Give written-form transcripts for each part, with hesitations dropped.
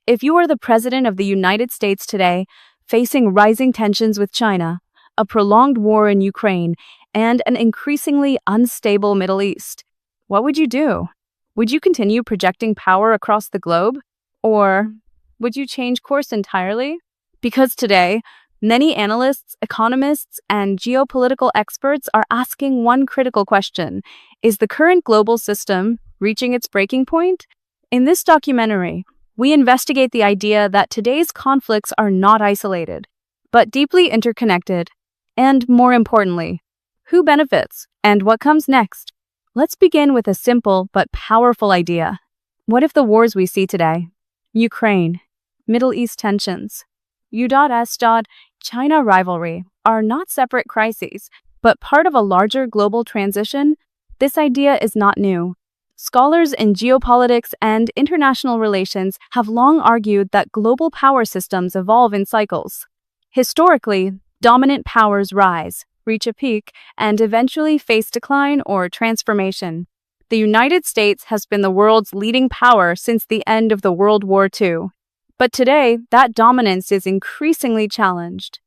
If you are the President of the United States today, facing rising tensions with China, a prolonged war in Ukraine, and an increasingly unstable Middle East, what would you do? Would you continue projecting power across the globe? Or would you change course entirely? Because today, many analysts, economists, and geopolitical experts are asking one critical question: is the current global system reaching its breaking point? In this documentary, we investigate the idea that today's conflicts are not isolated, but deeply interconnected. And more importantly, who benefits and what comes next? Let's begin with a simple but powerful idea. What if the wars we see today, Ukraine, Middle East tensions, U.S. China rivalry, are not separate crises, but part of a larger global transition? This idea is not new. Scholars in geopolitics and international relations have long argued that global power systems evolve in cycles. Historically, dominant powers rise, reach a peak, and eventually face decline or transformation. The United States has been the world's leading power since the end of the World War II. But today, that dominance is increasingly challenged.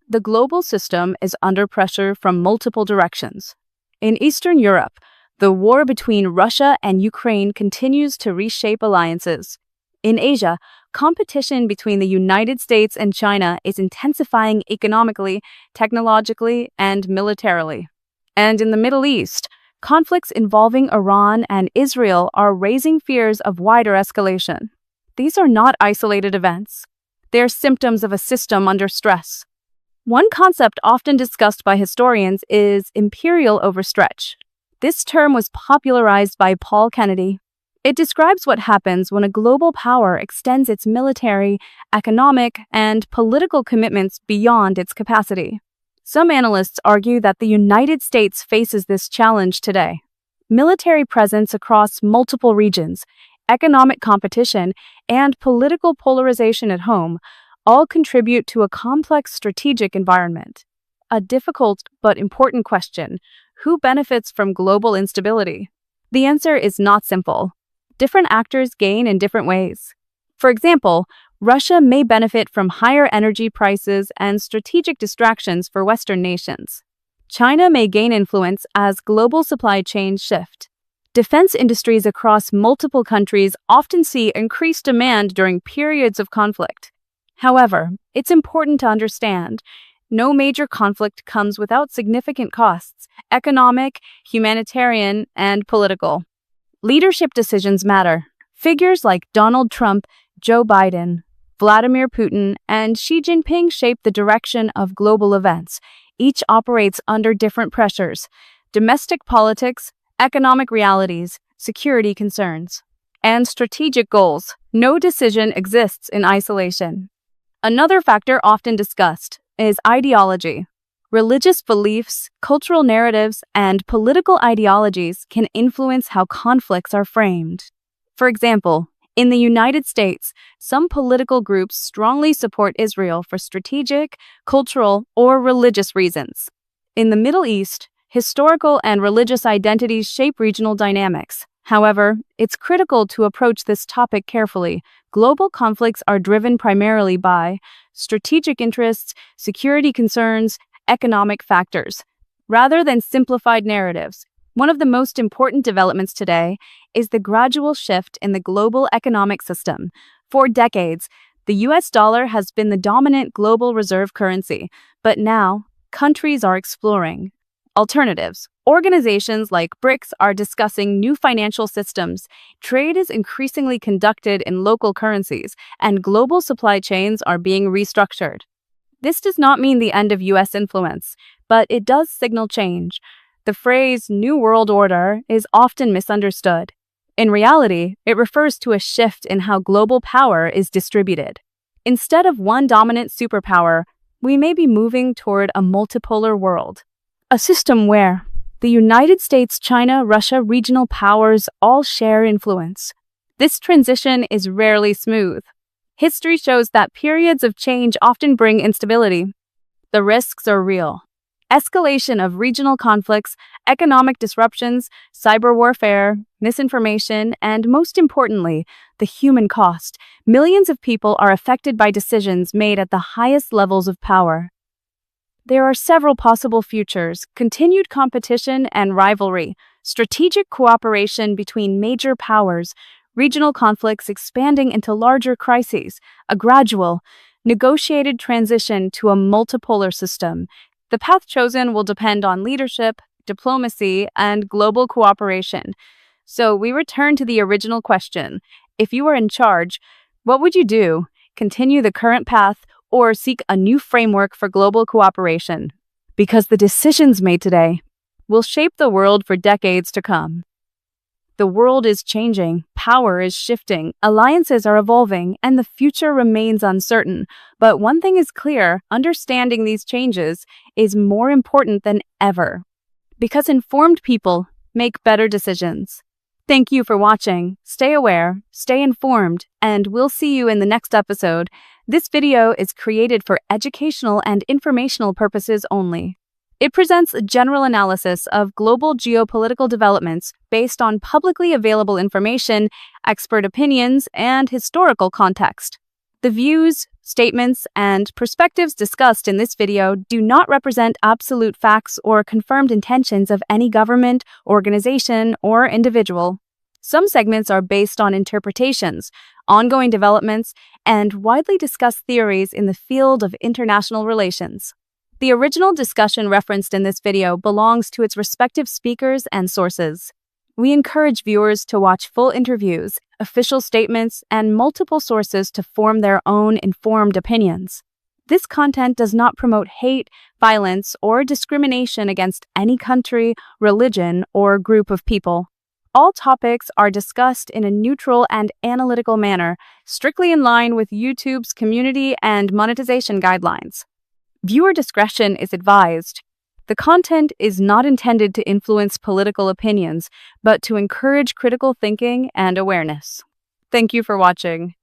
The global system is under pressure from multiple directions. In Eastern Europe, the war between Russia and Ukraine continues to reshape alliances. In Asia, competition between the United States and China is intensifying economically, technologically, and militarily. And in the Middle East, conflicts involving Iran and Israel are raising fears of wider escalation. These are not isolated events. They are symptoms of a system under stress. One concept often discussed by historians is imperial overstretch. This term was popularized by Paul Kennedy. It describes what happens when a global power extends its military, economic, and political commitments beyond its capacity. Some analysts argue that the United States faces this challenge today. Military presence across multiple regions, economic competition, and political polarization at home all contribute to a complex strategic environment. A difficult but important question: who benefits from global instability? The answer is not simple. Different actors gain in different ways. For example, Russia may benefit from higher energy prices and strategic distractions for Western nations. China may gain influence as global supply chains shift. Defense industries across multiple countries often see increased demand during periods of conflict. However, it's important to understand, no major conflict comes without significant costs: economic, humanitarian, and political. Leadership decisions matter. Figures like Donald Trump, Joe Biden, Vladimir Putin, and Xi Jinping shape the direction of global events. Each operates under different pressures: domestic politics, economic realities, security concerns, and strategic goals. No decision exists in isolation. Another factor often discussed is ideology. Religious beliefs, cultural narratives, and political ideologies can influence how conflicts are framed. For example, in the United States, some political groups strongly support Israel for strategic, cultural, or religious reasons. In the Middle East, historical and religious identities shape regional dynamics. However, it's critical to approach this topic carefully. Global conflicts are driven primarily by strategic interests, security concerns, economic factors, rather than simplified narratives. One of the most important developments today is the gradual shift in the global economic system. For decades, the US dollar has been the dominant global reserve currency, but now countries are exploring alternatives. Organizations like BRICS are discussing new financial systems. Trade is increasingly conducted in local currencies, and global supply chains are being restructured. This does not mean the end of US influence, but it does signal change. The phrase New World Order is often misunderstood. In reality, it refers to a shift in how global power is distributed. Instead of one dominant superpower, we may be moving toward a multipolar world. A system where the United States, China, Russia, regional powers all share influence. This transition is rarely smooth. History shows that periods of change often bring instability. The risks are real. Escalation of regional conflicts, economic disruptions, cyber warfare, misinformation, and most importantly, the human cost, Millions of people are affected by decisions made at the highest levels of power. There are several possible futures: continued competition and rivalry, strategic cooperation between major powers, regional conflicts expanding into larger crises, a gradual, negotiated transition to a multipolar system. The path chosen will depend on leadership, diplomacy, and global cooperation. So we return to the original question. If you were in charge, what would you do? Continue the current path or seek a new framework for global cooperation? Because the decisions made today will shape the world for decades to come. The world is changing, power is shifting, alliances are evolving, and the future remains uncertain. But one thing is clear: understanding these changes is more important than ever. Because informed people make better decisions. Thank you for watching. Stay aware, stay informed, and we'll see you in the next episode. This video is created for educational and informational purposes only. It presents a general analysis of global geopolitical developments based on publicly available information, expert opinions, and historical context. The views, statements, and perspectives discussed in this video do not represent absolute facts or confirmed intentions of any government, organization, or individual. Some segments are based on interpretations, ongoing developments, and widely discussed theories in the field of international relations. The original discussion referenced in this video belongs to its respective speakers and sources. We encourage viewers to watch full interviews, official statements, and multiple sources to form their own informed opinions. This content does not promote hate, violence, or discrimination against any country, religion, or group of people. All topics are discussed in a neutral and analytical manner, strictly in line with YouTube's community and monetization guidelines. Viewer discretion is advised. The content is not intended to influence political opinions, but to encourage critical thinking and awareness. Thank you for watching.